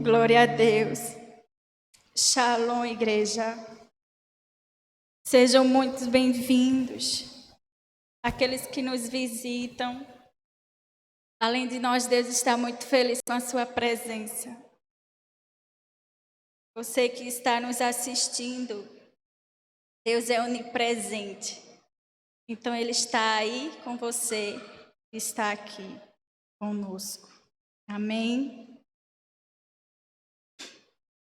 Glória a Deus. Shalom, igreja. Sejam muito bem-vindos. Aqueles que nos visitam. Além de nós, Deus está muito feliz com a sua presença. Você que está nos assistindo, Deus é onipresente. Então, Ele está aí com você, está aqui conosco. Amém?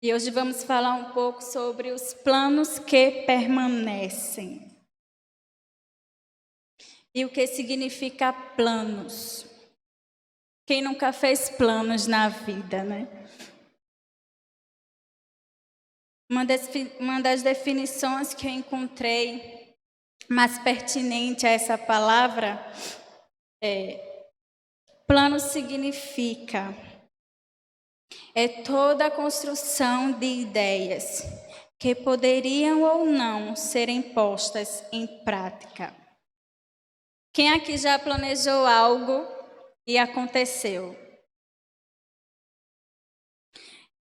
E hoje vamos falar um pouco sobre os planos que permanecem. E o que significa planos? Quem nunca fez planos na vida, né? Uma das definições que eu encontrei mais pertinente a essa palavra é: plano significa toda a construção de ideias que poderiam ou não serem postas em prática. Quem aqui já planejou algo e aconteceu?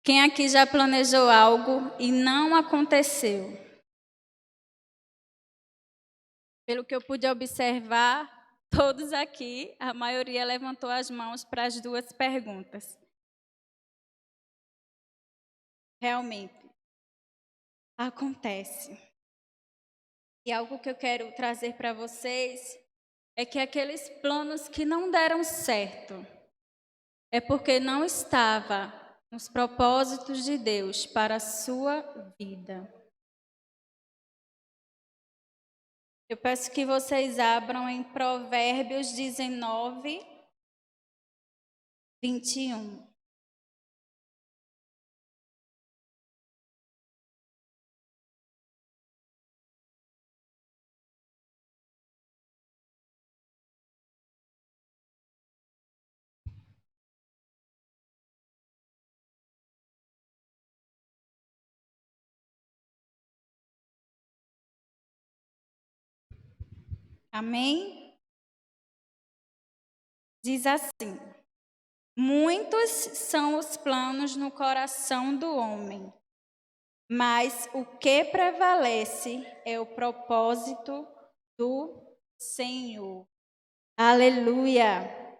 Quem aqui já planejou algo e não aconteceu? Pelo que eu pude observar, todos aqui, a maioria levantou as mãos para as duas perguntas. Realmente, acontece. E algo que eu quero trazer para vocês é que aqueles planos que não deram certo é porque não estava nos propósitos de Deus para a sua vida. Eu peço que vocês abram em Provérbios 19, 21. Amém? Diz assim: muitos são os planos no coração do homem, mas o que prevalece é o propósito do Senhor. Aleluia!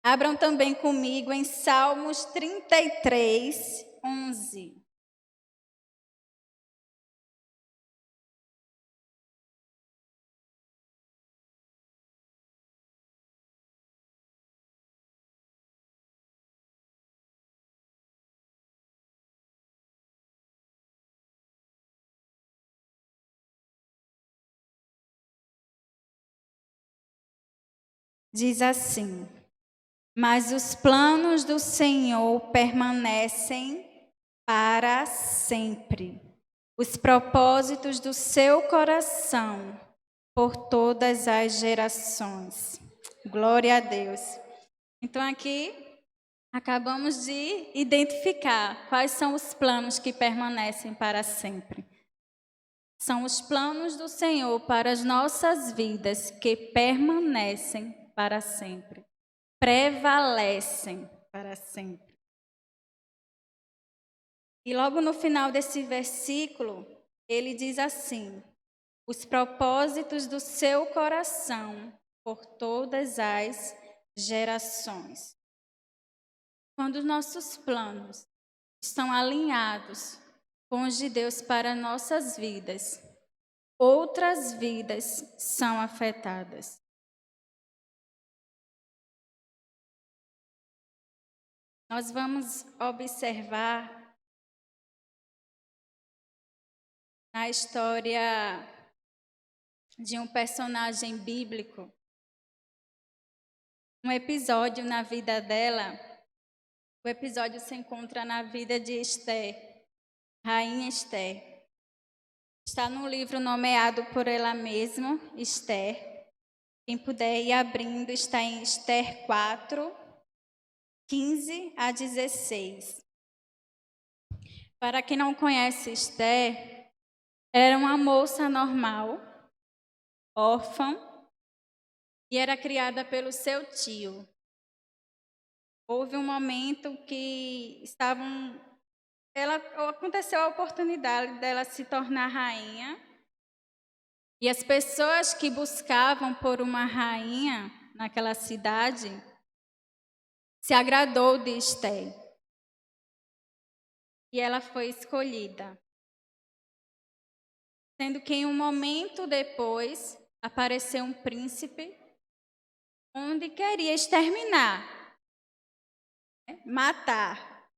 Abram também comigo em Salmos 33, 11. Diz assim: mas os planos do Senhor permanecem para sempre, os propósitos do seu coração por todas as gerações. Glória a Deus. Então aqui acabamos de identificar quais são os planos que permanecem para sempre. São os planos do Senhor para as nossas vidas que permanecem para sempre, prevalecem para sempre. E logo no final desse versículo, ele diz assim: os propósitos do seu coração por todas as gerações. Quando os nossos planos estão alinhados com os de Deus para nossas vidas, outras vidas são afetadas. Nós vamos observar na história de um personagem bíblico, um episódio na vida dela. O episódio se encontra na vida de Esther, Rainha Esther. Está no livro nomeado por ela mesma, Esther. Quem puder ir abrindo, está em Esther 4, 15 a 16. Para quem não conhece Esther, era uma moça normal, órfã, e era criada pelo seu tio. houve um momento que aconteceu a oportunidade dela se tornar rainha, e as pessoas que buscavam por uma rainha naquela cidade se agradou de Esté, e ela foi escolhida. Sendo que em um momento depois apareceu um príncipe onde queria exterminar, matar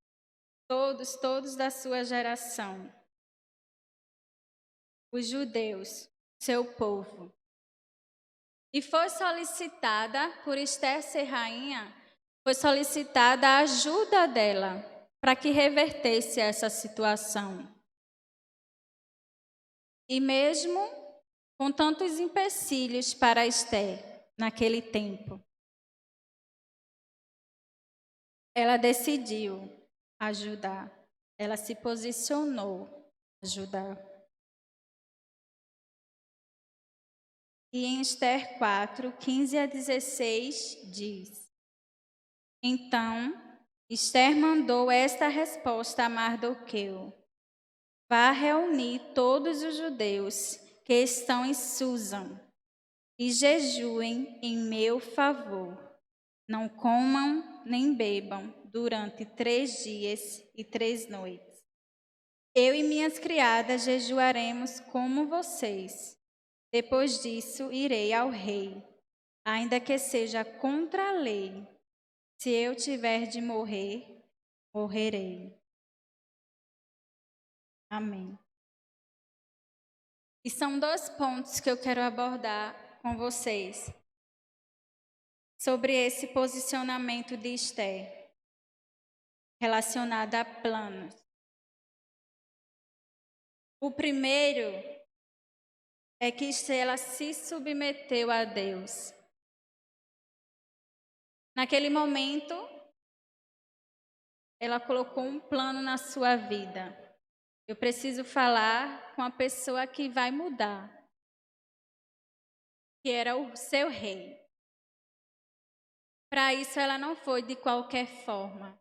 todos da sua geração, os judeus, seu povo. E foi solicitada, por Esther ser rainha, foi solicitada a ajuda dela para que revertesse essa situação. E mesmo com tantos empecilhos para Esther naquele tempo, ela decidiu ajudar, ela se posicionou a ajudar. E em Esther 4, 15 a 16 diz: Então Esther mandou esta resposta a Mardoqueu: Vá reunir todos os judeus que estão em Susã e jejuem em meu favor. Não comam nem bebam durante 3 dias e 3 noites. Eu e minhas criadas jejuaremos como vocês. Depois disso, irei ao rei, ainda que seja contra a lei. Se eu tiver de morrer, morrerei. Amém. E são 2 pontos que eu quero abordar com vocês sobre esse posicionamento de Esther, relacionado a planos. O primeiro é que ela se submeteu a Deus. Naquele momento, ela colocou um plano na sua vida. Eu preciso falar com a pessoa que vai mudar, que era o seu rei. Para isso, ela não foi de qualquer forma.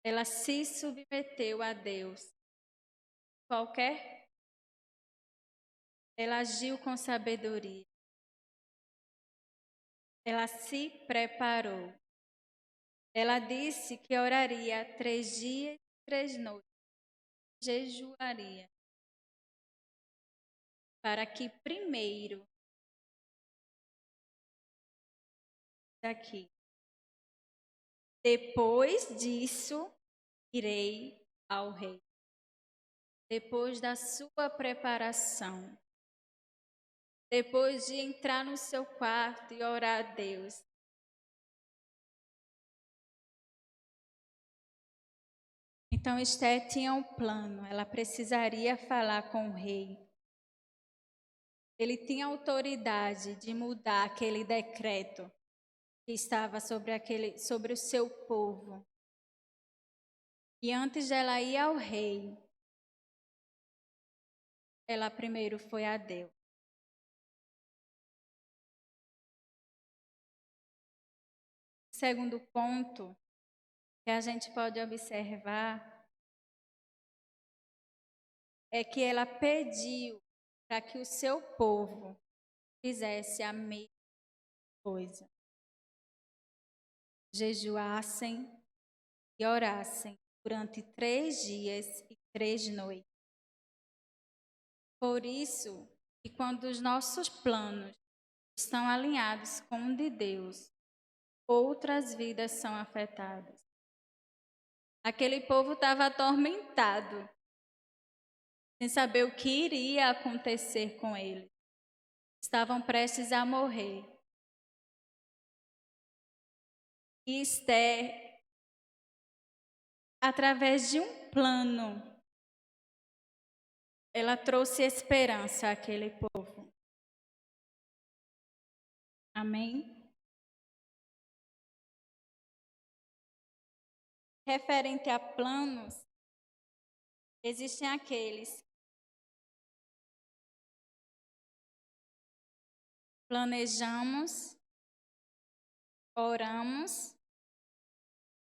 Ela se submeteu a Deus. Ela agiu com sabedoria. Ela se preparou. Ela disse que oraria 3 dias e 3 noites. Jejuaria. Para que primeiro, depois disso, irei ao rei. Depois da sua preparação, depois de entrar no seu quarto e orar a Deus, então Esther tinha um plano, ela precisaria falar com o rei. Ele tinha autoridade de mudar aquele decreto que estava sobre o seu povo. E antes dela ir ao rei, ela primeiro foi a Deus. Segundo ponto que a gente pode observar é que ela pediu para que o seu povo fizesse a mesma coisa. Jejuassem e orassem durante 3 dias e 3 noites. Por isso, que quando os nossos planos estão alinhados com o de Deus, outras vidas são afetadas. Aquele povo estava atormentado, sem saber o que iria acontecer com eles. Estavam prestes a morrer. E Esther, através de um plano, ela trouxe esperança àquele povo. Amém? Referente a planos, existem aqueles planejamos, oramos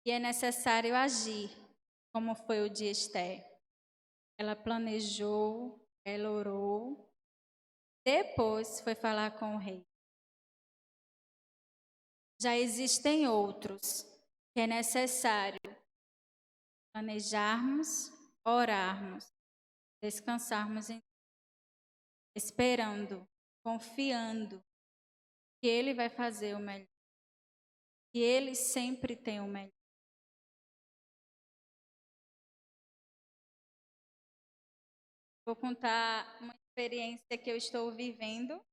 e é necessário agir, como foi o de Esther. Ela planejou, ela orou, depois foi falar com o rei. Já existem outros que é necessário planejarmos, orarmos, descansarmos, esperando, confiando que Ele vai fazer o melhor, que Ele sempre tem o melhor. Vou contar uma experiência que eu estou vivendo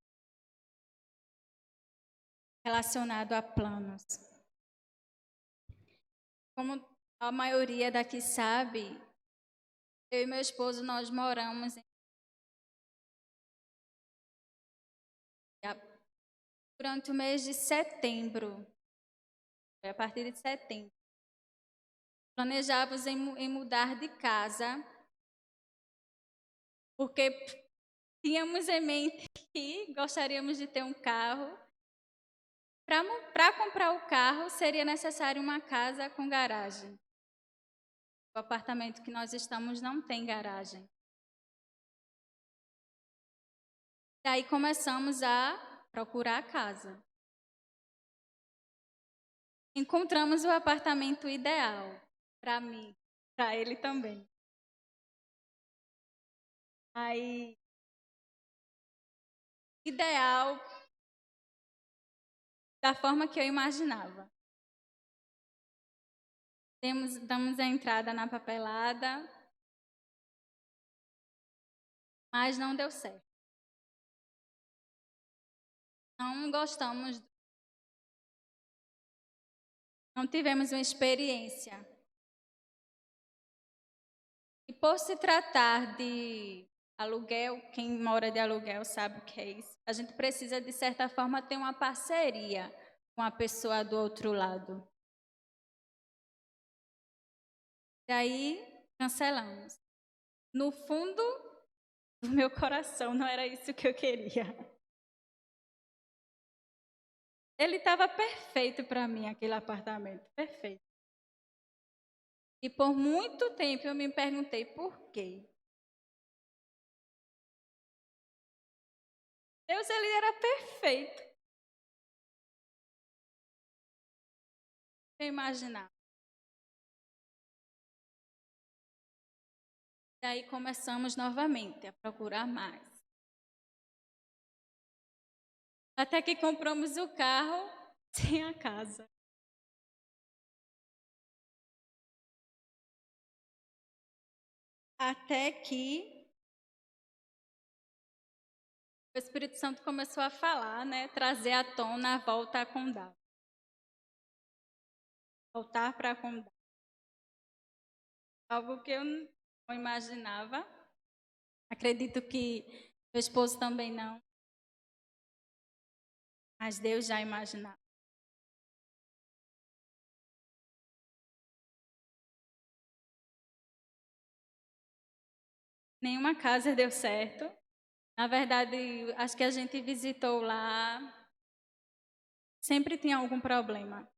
relacionado a planos. Como a maioria daqui sabe, eu e meu esposo, nós moramos durante o mês de setembro, a partir de setembro. Planejávamos em mudar de casa, porque tínhamos em mente que gostaríamos de ter um carro. Para comprar o carro, seria necessário uma casa com garagem. O apartamento que nós estamos não tem garagem. Daí começamos a procurar a casa. Encontramos o apartamento ideal para mim, para ele também. Aí, ideal da forma que eu imaginava. Damos a entrada na papelada, mas não deu certo. Não gostamos, não tivemos uma experiência. E por se tratar de aluguel, quem mora de aluguel sabe o que é isso. A gente precisa, de certa forma, ter uma parceria com a pessoa do outro lado. Daí, cancelamos. No fundo do meu coração, não era isso que eu queria. Ele estava perfeito para mim, aquele apartamento, perfeito. E por muito tempo eu me perguntei por quê. Deus, ele era perfeito. Eu imaginava. Daí começamos novamente a procurar mais. Até que compramos o carro sem a casa. Até que o Espírito Santo começou a falar, né? Trazer à tona a volta a Condado. Voltar para Condado. Algo que eu não imaginava. Acredito que meu esposo também não. Mas Deus já imaginava. Nenhuma casa deu certo. Na verdade, acho que a gente visitou lá. Sempre tinha algum problema.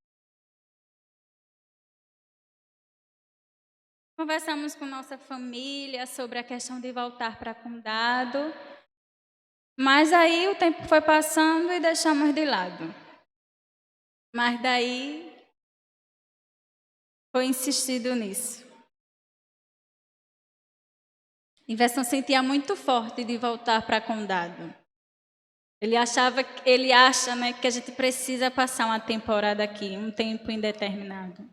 Conversamos com nossa família sobre a questão de voltar para Condado. Mas aí o tempo foi passando e deixamos de lado. Mas daí foi insistido nisso. Inversão sentia muito forte de voltar para Condado. Ele acha, né, que a gente precisa passar uma temporada aqui, um tempo indeterminado.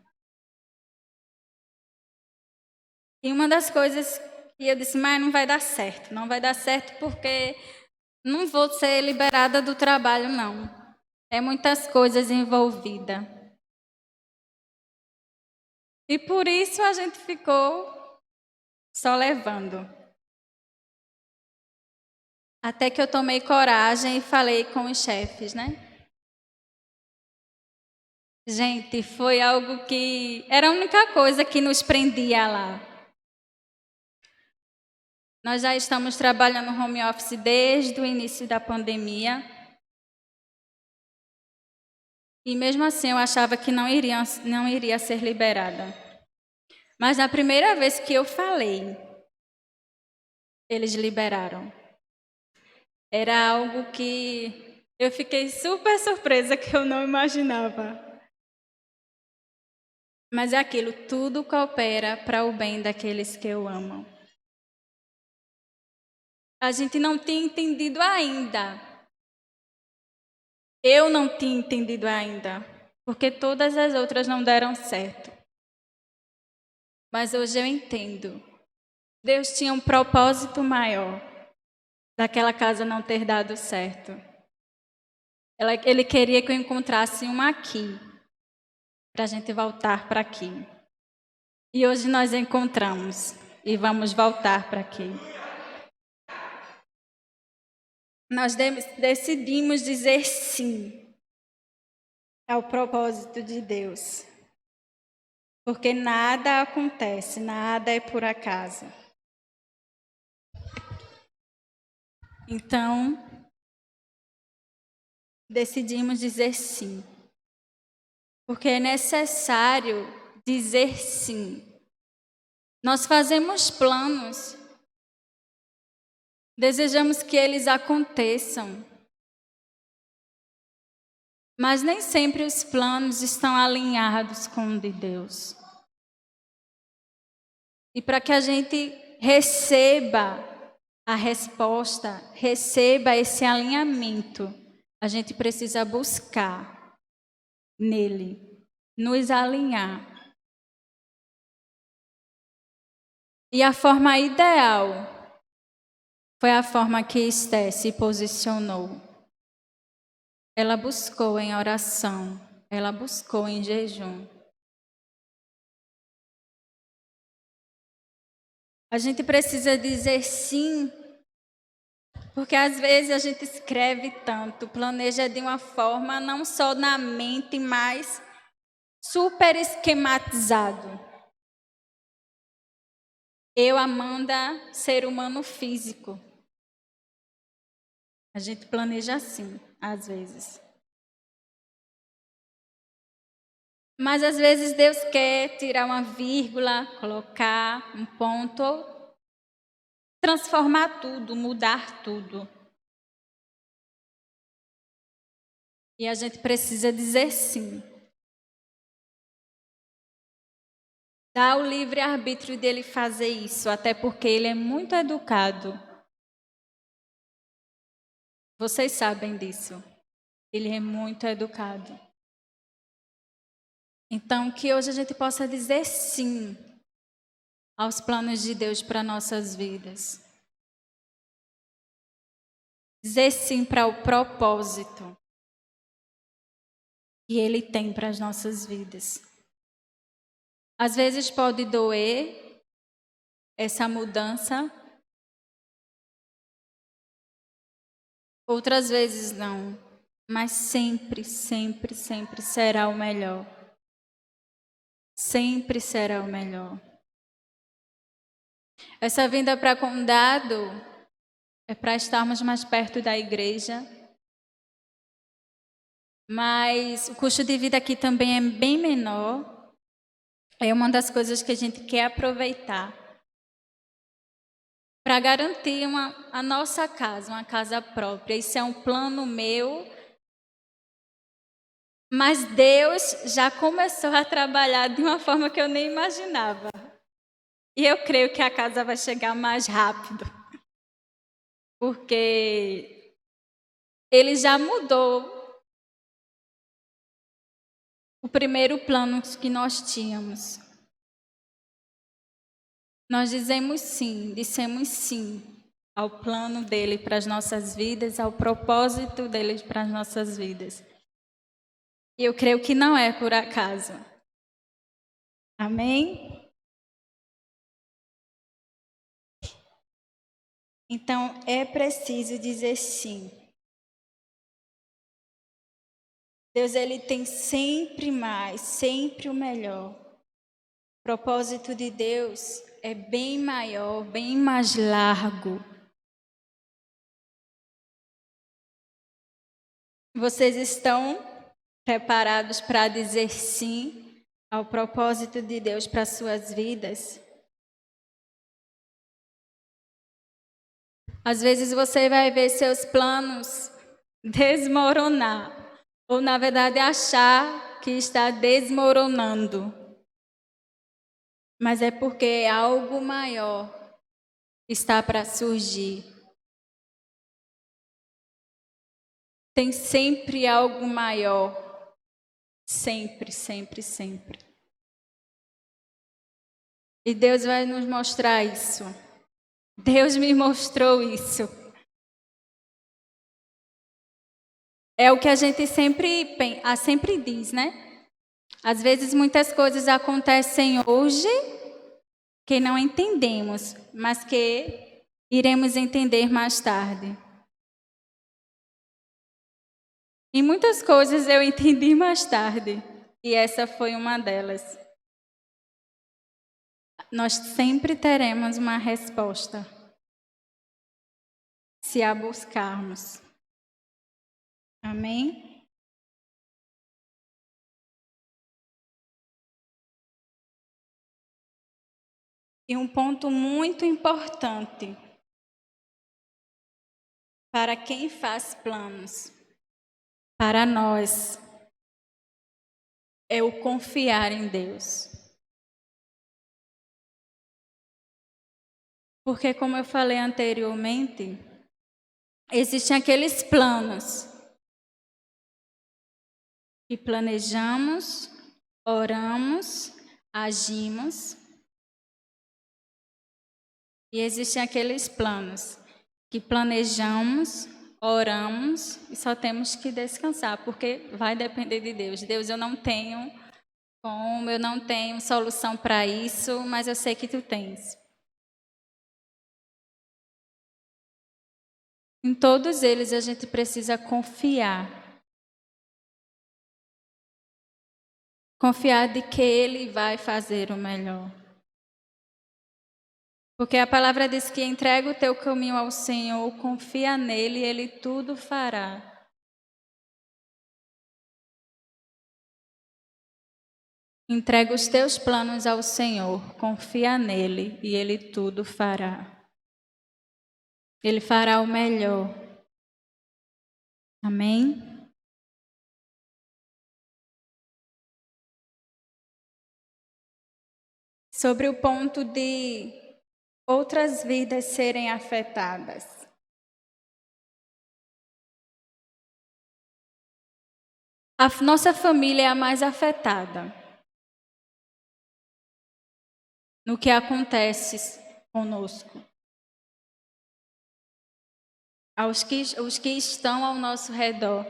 E uma das coisas que eu disse, mas não vai dar certo. Não vai dar certo porque não vou ser liberada do trabalho, não. É muitas coisas envolvidas. E por isso a gente ficou só levando. Até que eu tomei coragem e falei com os chefes, né? Gente, foi algo que era a única coisa que nos prendia lá. Nós já estamos trabalhando home office desde o início da pandemia. E mesmo assim eu achava que não iria ser liberada. Mas na primeira vez que eu falei, eles liberaram. Era algo que eu fiquei super surpresa, que eu não imaginava. Mas é aquilo, tudo coopera para o bem daqueles que eu amo. A gente não tinha entendido ainda. Eu não tinha entendido ainda, porque todas as outras não deram certo. Mas hoje eu entendo. Deus tinha um propósito maior daquela casa não ter dado certo. Ele queria que eu encontrasse uma aqui, para a gente voltar para aqui. E hoje nós encontramos e vamos voltar para aqui. Nós decidimos dizer sim ao propósito de Deus. Porque nada acontece, nada é por acaso. Então, decidimos dizer sim. Porque é necessário dizer sim. Nós fazemos planos, desejamos que eles aconteçam, mas nem sempre os planos estão alinhados com o de Deus. E para que a gente receba a resposta, receba esse alinhamento, a gente precisa buscar nele, nos alinhar. E a forma ideal foi a forma que Esté se posicionou. Ela buscou em oração, ela buscou em jejum. A gente precisa dizer sim, porque às vezes a gente escreve tanto, planeja de uma forma não só na mente, mas super esquematizado. Eu, Amanda, ser humano físico. A gente planeja assim, às vezes. Mas às vezes Deus quer tirar uma vírgula, colocar um ponto, ou transformar tudo, mudar tudo. E a gente precisa dizer sim. Dá o livre-arbítrio dele fazer isso, até porque ele é muito educado. Vocês sabem disso. Ele é muito educado. Então, que hoje a gente possa dizer sim aos planos de Deus para nossas vidas. Dizer sim para o propósito que Ele tem para as nossas vidas. Às vezes pode doer essa mudança, outras vezes não, mas sempre, sempre, sempre será o melhor. Sempre será o melhor. Essa vinda para Condado é para estarmos mais perto da igreja, mas o custo de vida aqui também é bem menor. É uma das coisas que a gente quer aproveitar para garantir a nossa casa, uma casa própria. Isso é um plano meu, mas Deus já começou a trabalhar de uma forma que eu nem imaginava. E eu creio que a casa vai chegar mais rápido, porque Ele já mudou o primeiro plano que nós tínhamos. Nós dissemos sim ao plano dele para as nossas vidas, ao propósito dele para as nossas vidas. E eu creio que não é por acaso. Amém? Então, é preciso dizer sim. Deus, Ele tem sempre mais, sempre o melhor. O propósito de Deus é bem maior, bem mais largo. Vocês estão Preparados para dizer sim ao propósito de Deus para suas vidas? Às vezes você vai ver seus planos desmoronar, ou na verdade achar que está desmoronando. Mas é porque algo maior está para surgir. Tem sempre algo maior. Sempre, sempre, sempre. E Deus vai nos mostrar isso. Deus me mostrou isso. É o que a gente sempre diz, né? Às vezes muitas coisas acontecem hoje que não entendemos, mas que iremos entender mais tarde. E muitas coisas eu entendi mais tarde, e essa foi uma delas. Nós sempre teremos uma resposta, se a buscarmos. Amém? E um ponto muito importante para quem faz planos, para nós, é o confiar em Deus. Porque, como eu falei anteriormente, existem aqueles planos que planejamos, oramos, agimos. E existem aqueles planos que planejamos, oramos e só temos que descansar, porque vai depender de Deus. Deus, eu não tenho como, eu não tenho solução para isso, mas eu sei que tu tens. Em todos eles a gente precisa confiar. Confiar de que Ele vai fazer o melhor. Porque a palavra diz que entrega o teu caminho ao Senhor, confia nele e Ele tudo fará. Entrega os teus planos ao Senhor, confia nele e Ele tudo fará. Ele fará o melhor. Amém? Sobre o ponto de outras vidas serem afetadas. A nossa família é a mais afetada no que acontece conosco. Os que estão ao nosso redor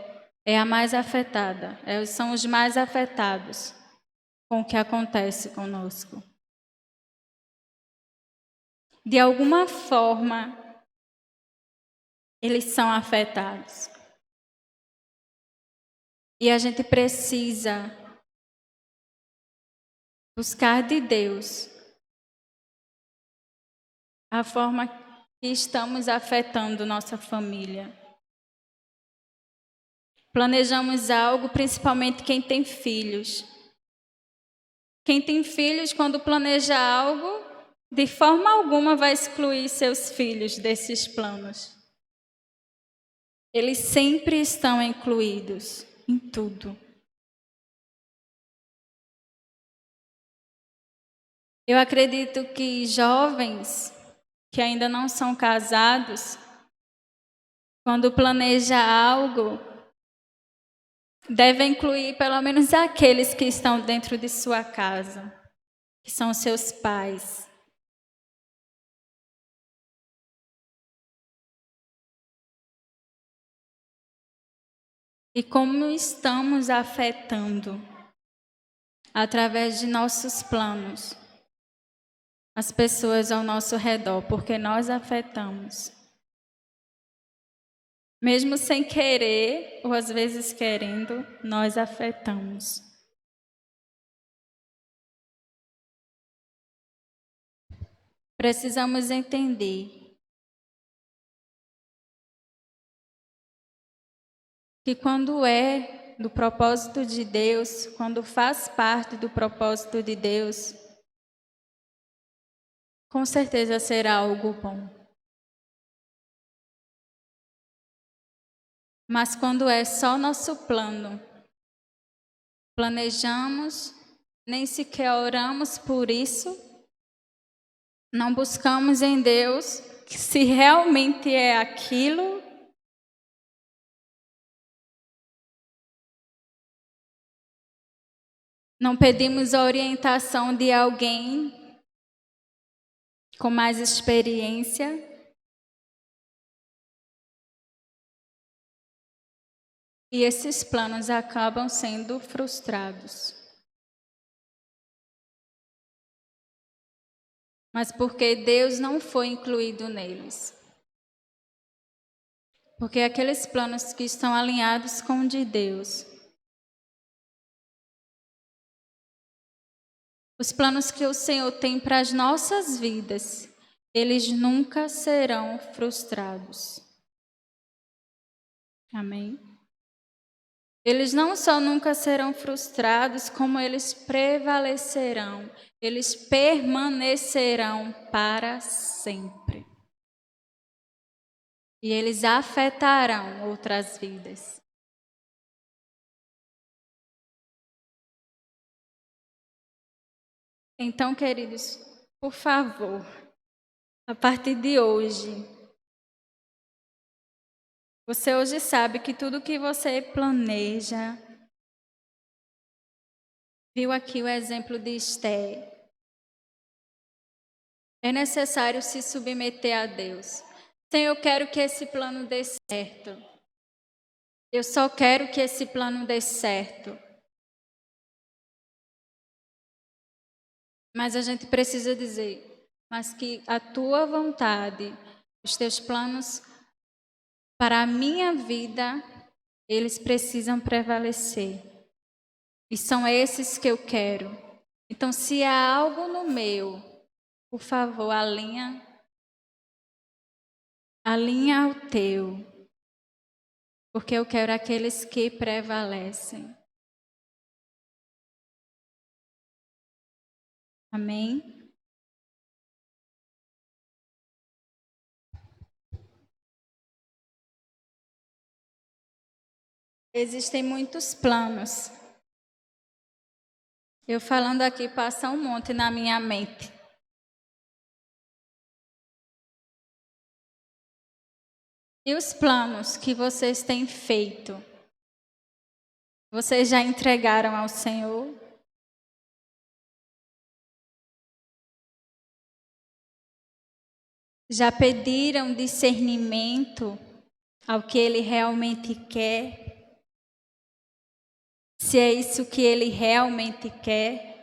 é a mais afetada, são os mais afetados com o que acontece conosco. De alguma forma, eles são afetados. E a gente precisa buscar de Deus a forma que estamos afetando nossa família. Planejamos algo, principalmente quem tem filhos. Quem tem filhos, quando planeja algo, de forma alguma vai excluir seus filhos desses planos. Eles sempre estão incluídos em tudo. Eu acredito que jovens que ainda não são casados, quando planeja algo, deve incluir pelo menos aqueles que estão dentro de sua casa, que são seus pais. E como estamos afetando, através de nossos planos, as pessoas ao nosso redor, porque nós afetamos. Mesmo sem querer, ou às vezes querendo, nós afetamos. Precisamos entender que quando é do propósito de Deus, quando faz parte do propósito de Deus, com certeza será algo bom. Mas quando é só nosso plano, planejamos, nem sequer oramos por isso, não buscamos em Deus se realmente é aquilo, não pedimos a orientação de alguém com mais experiência. E esses planos acabam sendo frustrados. Mas porque Deus não foi incluído neles. Porque aqueles planos que estão alinhados com o de Deus, os planos que o Senhor tem para as nossas vidas, eles nunca serão frustrados. Amém? Eles não só nunca serão frustrados, como eles prevalecerão, eles permanecerão para sempre. E eles afetarão outras vidas. Então, queridos, por favor, a partir de hoje, você hoje sabe que tudo que você planeja, viu aqui o exemplo de Esther, é necessário se submeter a Deus. Senhor, eu quero que esse plano dê certo. Eu só quero que esse plano dê certo. Mas a gente precisa dizer, mas que a tua vontade, os teus planos para a minha vida, eles precisam prevalecer. E são esses que eu quero. Então, se há algo no meu, por favor, alinha ao teu. Porque eu quero aqueles que prevalecem. Amém? Existem muitos planos. Eu falando aqui passa um monte na minha mente. E os planos que vocês têm feito? Vocês já entregaram ao Senhor? Já pediram discernimento ao que Ele realmente quer? Se é isso que Ele realmente quer?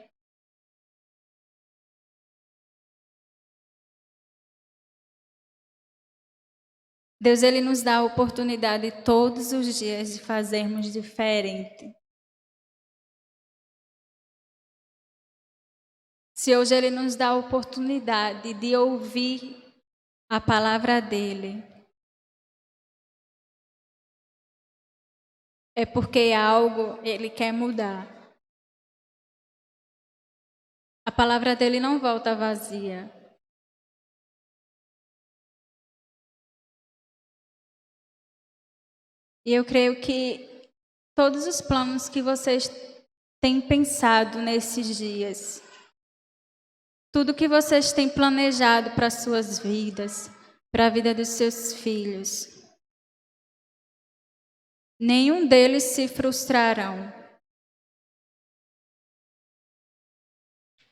Deus, Ele nos dá a oportunidade todos os dias de fazermos diferente. Se hoje Ele nos dá a oportunidade de ouvir a palavra dEle, é porque algo Ele quer mudar. A palavra dEle não volta vazia. E eu creio que todos os planos que vocês têm pensado nesses dias, tudo que vocês têm planejado para suas vidas, para a vida dos seus filhos, nenhum deles se frustrarão.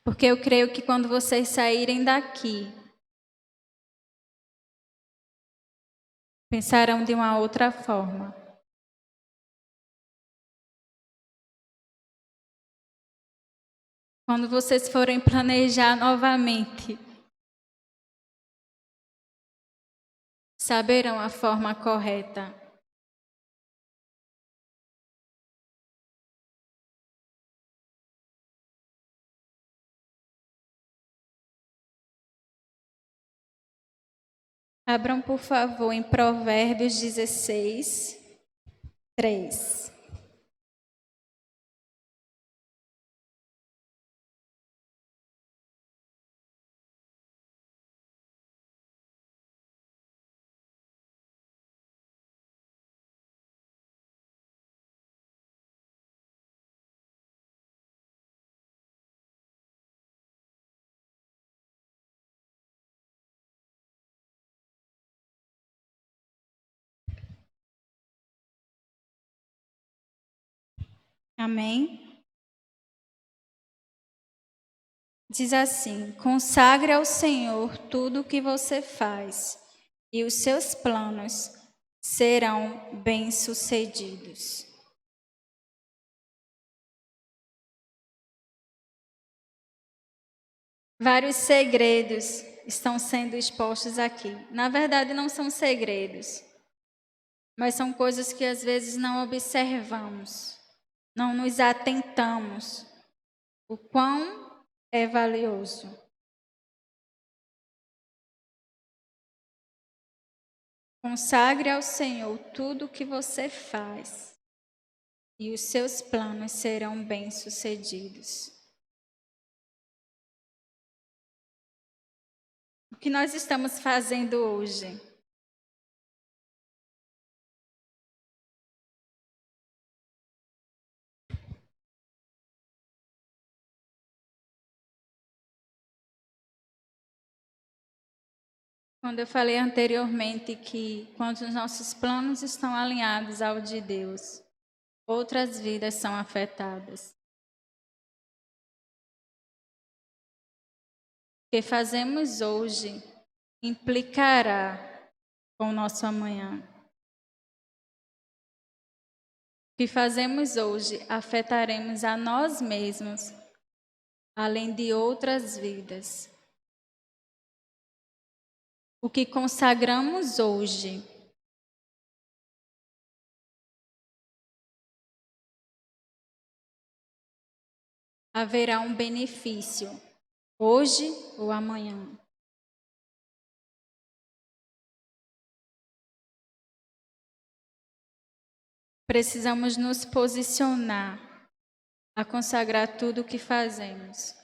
Porque eu creio que quando vocês saírem daqui, pensarão de uma outra forma. Quando vocês forem planejar novamente, saberão a forma correta. Abram, por favor, em Provérbios 16, 3. Amém? Diz assim: consagre ao Senhor tudo o que você faz, e os seus planos serão bem-sucedidos. Vários segredos estão sendo expostos aqui. Na verdade, não são segredos, mas são coisas que às vezes não observamos, não nos atentamos. O quão é valioso. Consagre ao Senhor tudo o que você faz, e os seus planos serão bem-sucedidos. O que nós estamos fazendo hoje? Quando eu falei anteriormente que quando os nossos planos estão alinhados ao de Deus, outras vidas são afetadas. O que fazemos hoje implicará com o nosso amanhã. O que fazemos hoje afetaremos a nós mesmos, além de outras vidas. O que consagramos hoje haverá um benefício, hoje ou amanhã. Precisamos nos posicionar a consagrar tudo o que fazemos.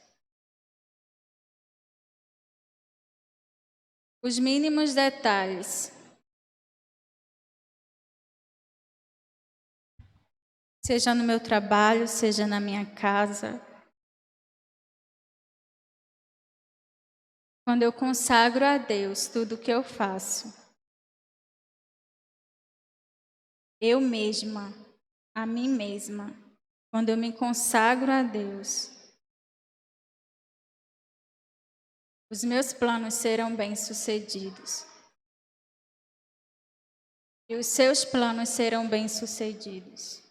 Os mínimos detalhes, seja no meu trabalho, seja na minha casa. Quando eu consagro a Deus tudo o que eu faço, eu mesma, a mim mesma, quando eu me consagro a Deus, os meus planos serão bem-sucedidos. E os seus planos serão bem-sucedidos.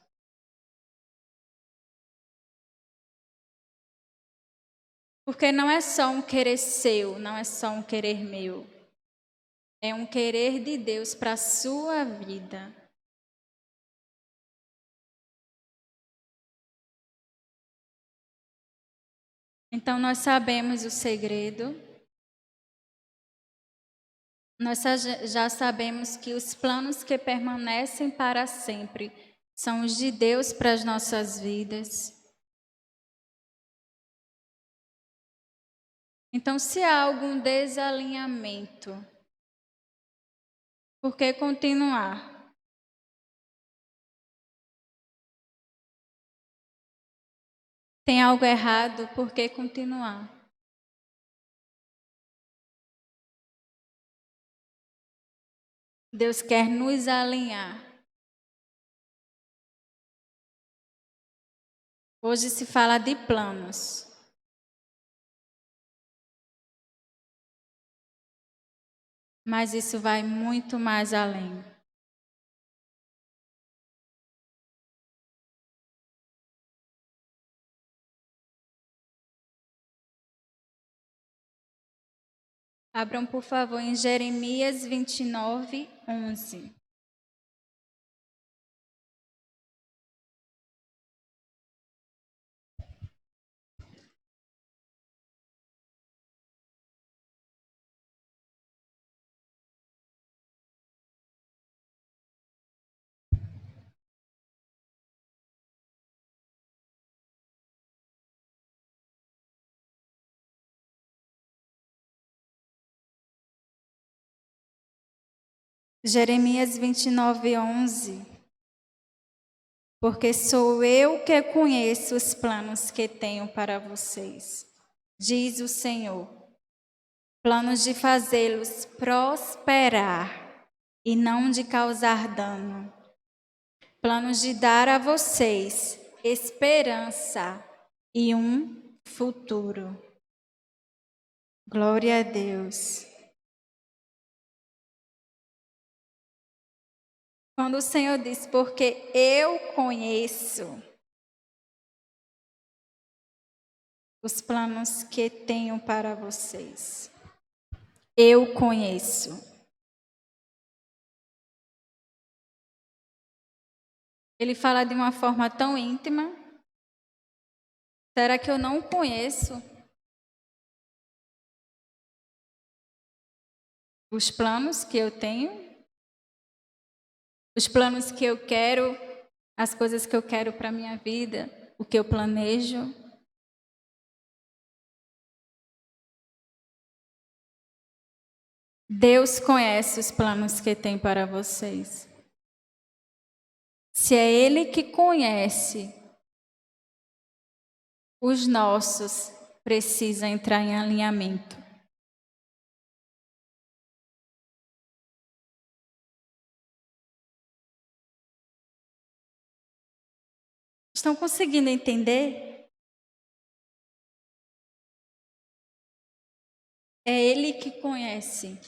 Porque não é só um querer seu, não é só um querer meu. É um querer de Deus para a sua vida. Então nós sabemos o segredo. Nós já sabemos que os planos que permanecem para sempre são os de Deus para as nossas vidas. Então, se há algum desalinhamento, por que continuar? Tem algo errado, por que continuar? Deus quer nos alinhar. Hoje se fala de planos. Mas isso vai muito mais além. Abram, por favor, em Jeremias 29, 11. Jeremias 29, 11. Porque sou eu que conheço os planos que tenho para vocês, diz o Senhor. Planos de fazê-los prosperar e não de causar dano. Planos de dar a vocês esperança e um futuro. Glória a Deus. Quando o Senhor diz, porque eu conheço os planos que tenho para vocês. Eu conheço. Ele fala de uma forma tão íntima. Será que eu não conheço os planos que eu tenho? Os planos que eu quero, as coisas que eu quero para a minha vida, o que eu planejo? Deus conhece os planos que tem para vocês. Se é Ele que conhece, os nossos precisam entrar em alinhamento. Estão conseguindo entender? É Ele que conhece.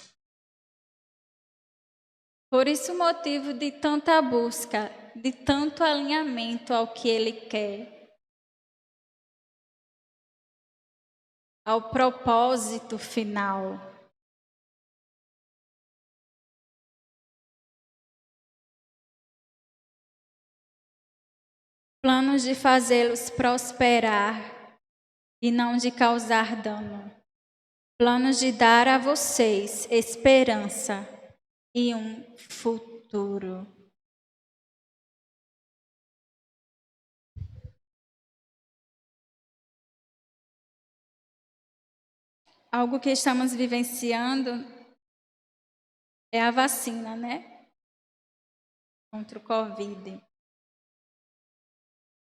Por isso o motivo de tanta busca, de tanto alinhamento ao que Ele quer, ao propósito final. Planos de fazê-los prosperar e não de causar dano. Planos de dar a vocês esperança e um futuro. Algo que estamos vivenciando é a vacina, né? Contra o Covid.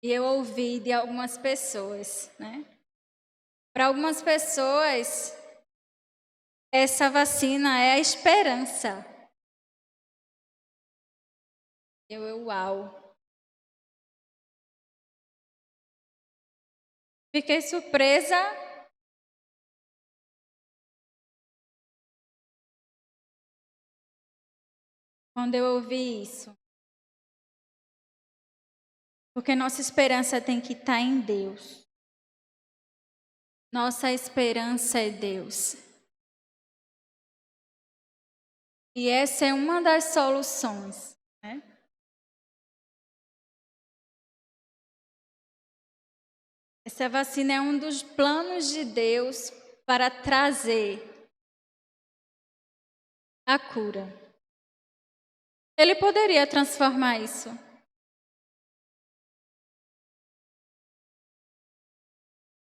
E eu ouvi de algumas pessoas, né? Para algumas pessoas, essa vacina é a esperança. Uau! Fiquei surpresa quando eu ouvi isso. Porque nossa esperança tem que estar em Deus. Nossa esperança é Deus. E essa é uma das soluções, né? Essa vacina é um dos planos de Deus para trazer a cura. Ele poderia transformar isso.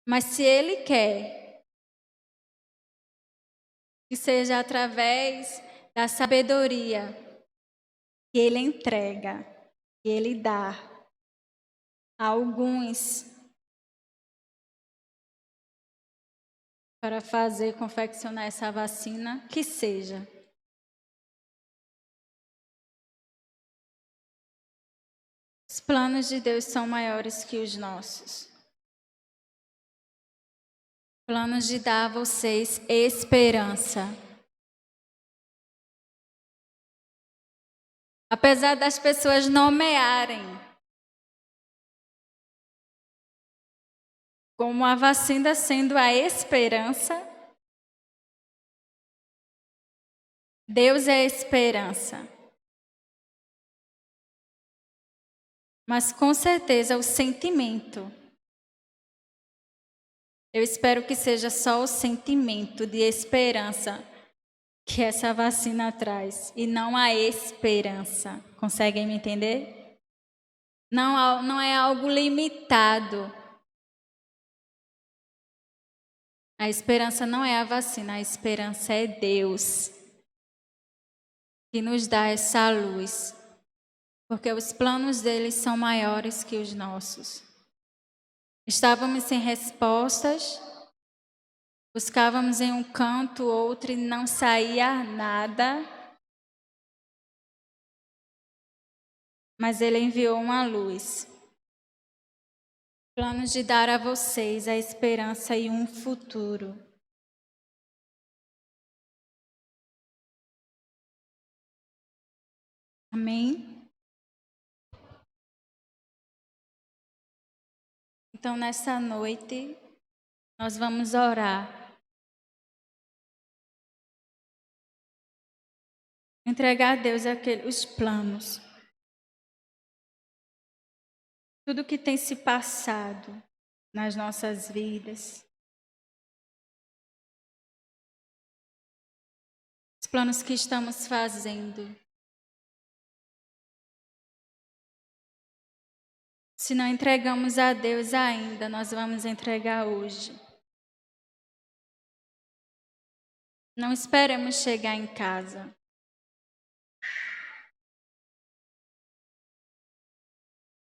Mas se Ele quer que seja através da sabedoria que Ele entrega, que Ele dá a alguns para fazer, confeccionar essa vacina, que seja. Os planos de Deus são maiores que os nossos. Planos de dar a vocês esperança. Apesar das pessoas nomearem como a vacina sendo a esperança, Deus é a esperança. Mas com certeza o sentimento, eu espero que seja só o sentimento de esperança que essa vacina traz e não a esperança. Conseguem me entender? Não é algo limitado. A esperança não é a vacina, a esperança é Deus que nos dá essa luz, porque os planos dele são maiores que os nossos. Estávamos sem respostas, buscávamos em um canto, outro e não saía nada, mas ele enviou uma luz. Planos de dar a vocês a esperança e um futuro. Amém? Então, nessa noite, nós vamos orar. Entregar a Deus os planos. Tudo que tem se passado nas nossas vidas. Os planos que estamos fazendo. Se não entregamos a Deus ainda, nós vamos entregar hoje. Não esperemos chegar em casa.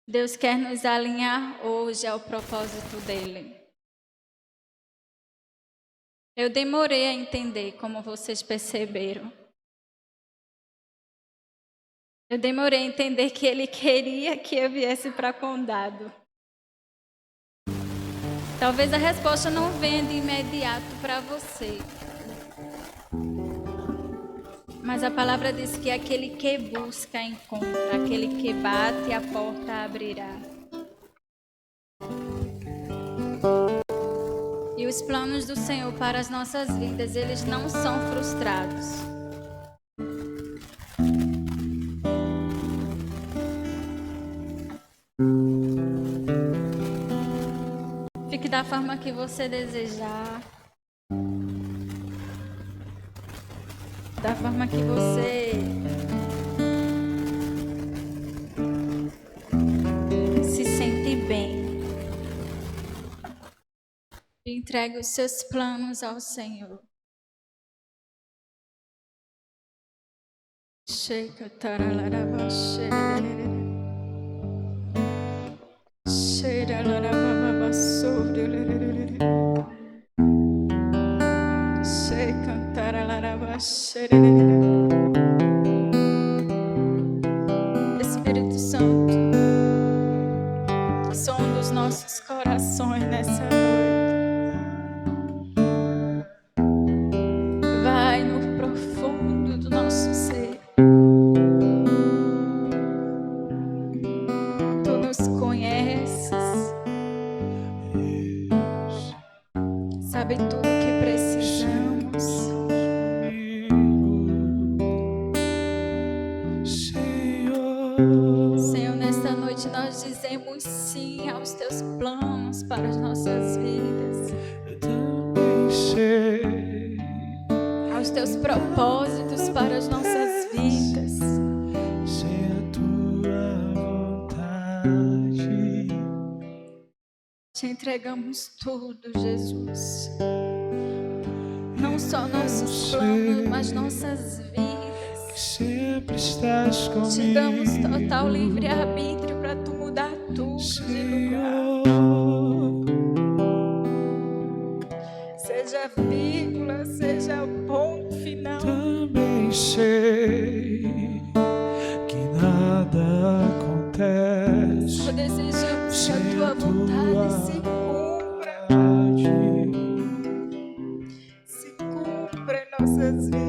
Deus quer nos alinhar hoje ao propósito dele. Eu demorei a entender, como vocês perceberam. Eu demorei a entender que ele queria que eu viesse para Condado. Talvez a resposta não venha de imediato para você. Mas a palavra diz que aquele que busca, encontra. Aquele que bate, a porta abrirá. E os planos do Senhor para as nossas vidas, eles não são frustrados. Fique da forma que você desejar. Da forma que você se sente bem. Entregue os seus planos ao Senhor. Sheka taralaraba shere. Shera laraba sobre. Sheka taralaraba shere. Espírito Santo, sonda os nossos corações nessa noite. Vai no profundo do nosso ser. Tu nos conheces. Sabe tudo o que precisamos. Senhor, nesta noite nós dizemos sim aos teus planos para as nossas vidas. Aos teus propósitos para as nossas vidas. Sem a tua vontade, Te entregamos tudo, Jesus. Não só nossos planos, mas nossas vidas. sempre estás comigo. Te damos total livre-arbítrio para tu mudar tudo de lugar. Seja vírgula, seja o ponto final. Também sei que nada acontece. Só desejamos que a sem tua vontade se cumpra. Se cumpra em nossas vidas.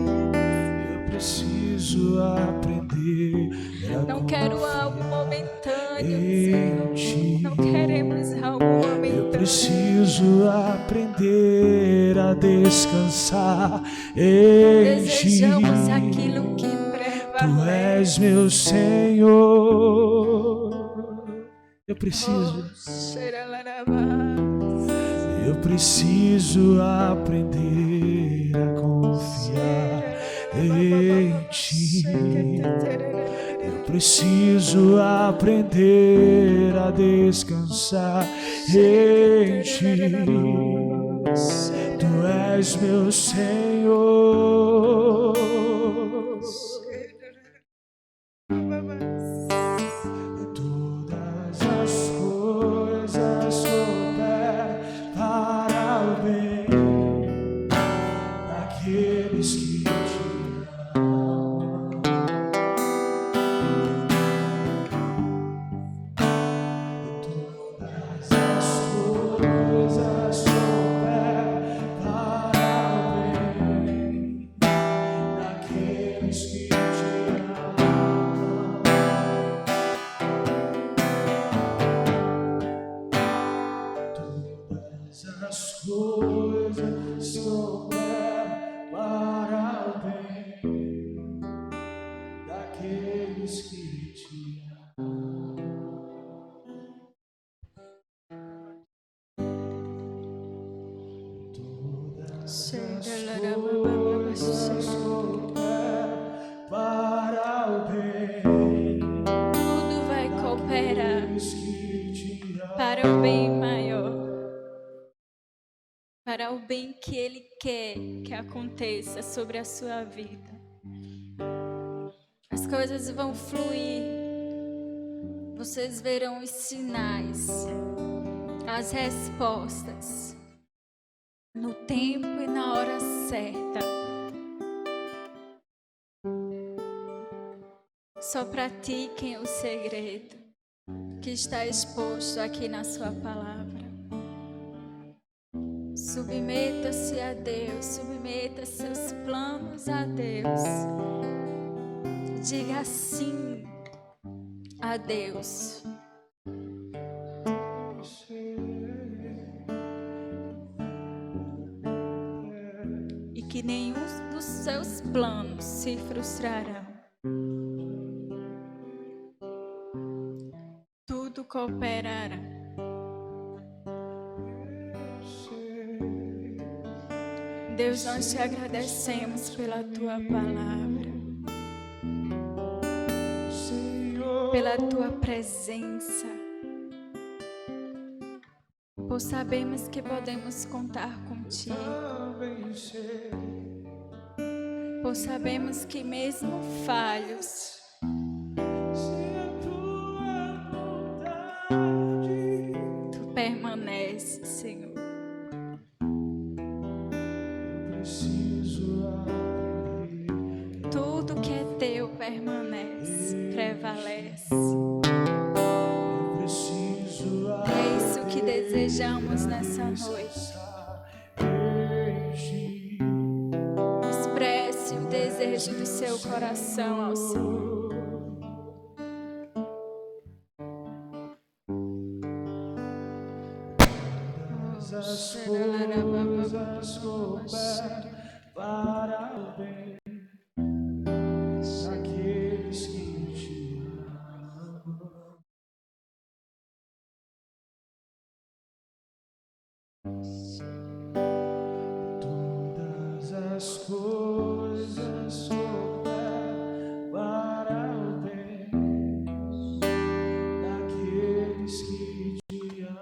Eu preciso aprender a Não quero algo momentâneo, em Senhor. ti. Não queremos algo momentâneo. Eu preciso aprender a descansar em ti. Desejamos aquilo que Tu prevalece. és meu Senhor. Eu preciso aprender a confiar em ti. Eu preciso aprender a descansar em ti. Tu és meu Senhor. Todas as coisas cooperam para o bem daqueles que te amam. Todas as coisas cooperam para o bem. Tudo vai cooperar Aqueles que te amam. para o bem maior, para o bem que Ele quer que aconteça sobre a sua vida. As coisas vão fluir, vocês verão os sinais, as respostas, no tempo e na hora certa. Só pratiquem o segredo que está exposto aqui na sua palavra. Submeta-se a Deus, submeta seus planos a Deus. Diga sim a Deus. E que nenhum dos seus planos se frustrarão. Tudo cooperará. Deus, nós te agradecemos pela tua palavra, pela tua presença, por sabermos que podemos contar contigo, por sabermos que mesmo falhos, tu permaneces, Senhor. Tudo que é teu permanece, prevalece. É isso que desejamos nessa noite. Expresse o desejo do seu coração ao Senhor. As coisas cooperam para o bem daqueles que te amam. Todas as coisas cooperam para o bem daqueles que te amam.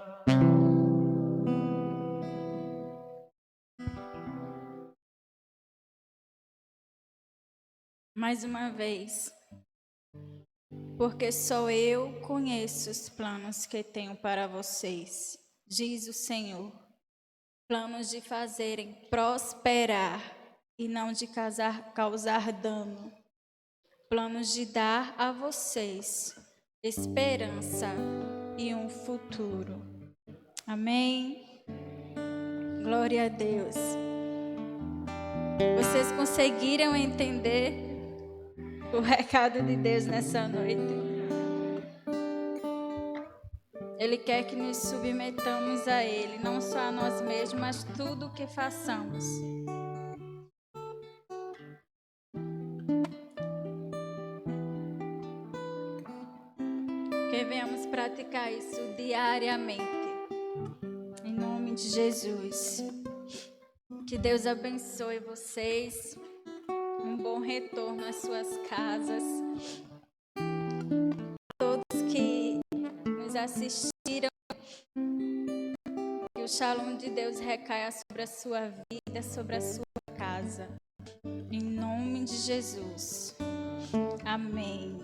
Mais uma vez, porque só eu conheço os planos que tenho para vocês, diz o Senhor, planos de fazerem prosperar e não de causar dano, planos de dar a vocês esperança e um futuro. Amém? Glória a Deus. Vocês conseguiram entender o recado de Deus nessa noite? Ele quer que nos submetamos a Ele, não só a nós mesmos, mas tudo o que façamos. Que venhamos praticar isso diariamente. Em nome de Jesus. Que Deus abençoe vocês. Um bom retorno às suas casas. Todos que nos assistiram, que o Shalom de Deus recaia sobre a sua vida, sobre a sua casa. Em nome de Jesus. Amém.